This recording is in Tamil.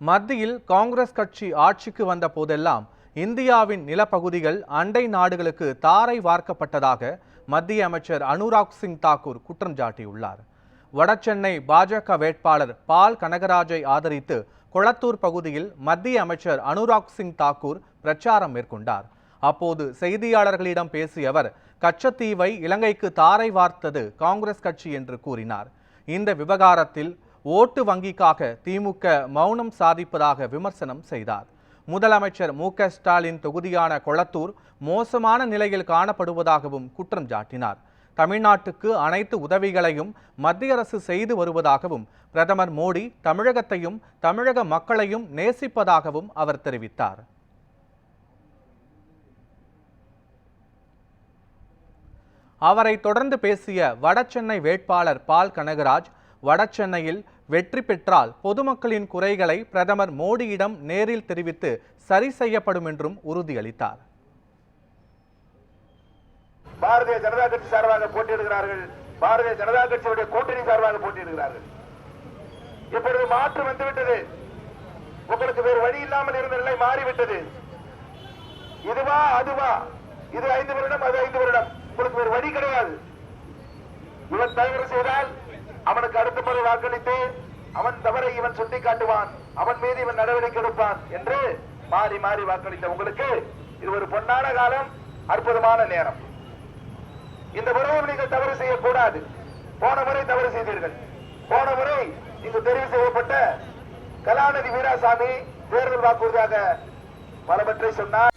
மத்தியில் காங்கிரஸ் கட்சி ஆட்சிக்கு வந்த போதெல்லாம் இந்தியாவின் நிலப்பகுதிகள் அண்டை நாடுகளுக்கு தாரை வார்க்கப்பட்டதாக மத்திய அமைச்சர் அனுராக் சிங் தாக்கூர் குற்றம் சாட்டியுள்ளார். வடசென்னை பாஜக வேட்பாளர் பால் கனகராஜை ஆதரித்து கொளத்தூர் பகுதியில் மத்திய அமைச்சர் அனுராக் சிங் தாக்கூர் பிரச்சாரம் மேற்கொண்டார். அப்போது செய்தியாளர்களிடம் பேசிய அவர், கச்சத்தீவை இலங்கைக்கு தாரை வார்த்தது காங்கிரஸ் கட்சி என்று கூறினார். இந்த விவகாரத்தில் ஓட்டு வங்கிக்காக திமுக மௌனம் சாதிப்பதாக விமர்சனம் செய்தார். முதலமைச்சர் மு.க. ஸ்டாலின் தொகுதியான கொளத்தூர் மோசமான நிலையில் காணப்படுவதாகவும் குற்றம் சாட்டினார். தமிழ்நாட்டுக்கு அனைத்து உதவிகளையும் மத்திய அரசு செய்து வருவதாகவும் பிரதமர் மோடி தமிழகத்தையும் தமிழக மக்களையும் நேசிப்பதாகவும் அவர் தெரிவித்தார். அவரை தொடர்ந்து பேசிய வடசென்னை வேட்பாளர் பால் கனகராஜ், வடசென்னையில் வெற்றி பெற்றால் பொதுமக்களின் குறைகளை பிரதமர் மோடியிடம் நேரில் தெரிவித்து சரி செய்யப்படும் என்றும் உறுதியளித்தார். பாரதிய ஜனதா கட்சி சார்பாக போட்டியிடுகிறார்கள், பாரதிய ஜனதா கட்சியுடைய கூட்டணி சார்பாக போட்டியிடுகிறார்கள். இப்பொழுது மாற்று வந்துவிட்டது. உங்களுக்கு வேறு வழி இல்லாமல் இருந்த நிலை மாறிவிட்டது. இதுவா அதுவா, இது 5 வருடம், அது 5 வருடம், உங்களுக்கு வேறு வழி கிடையாது. இவன் தவறு செய்தால் அவனுக்கு அடுத்த முறை வாக்களித்து அவன் தவறை இவன் சுட்டி காட்டுவான், அவன் மீது இவன் நடவடிக்கை எடுப்பான் என்று மாறி மாறி வாக்களித்த உங்களுக்கு இது ஒரு பொன்னான காலம், அற்புதமான நேரம். இந்த முறையும் நீங்கள் தவறு செய்யக்கூடாது. போன முறை தவறு செய்தீர்கள். போன முறை இங்கு தெரிவு செய்யப்பட்ட கலாநிதி வீராசாமி தேர்தல் வாக்குறுதியாக பலவற்றை சொன்னார்.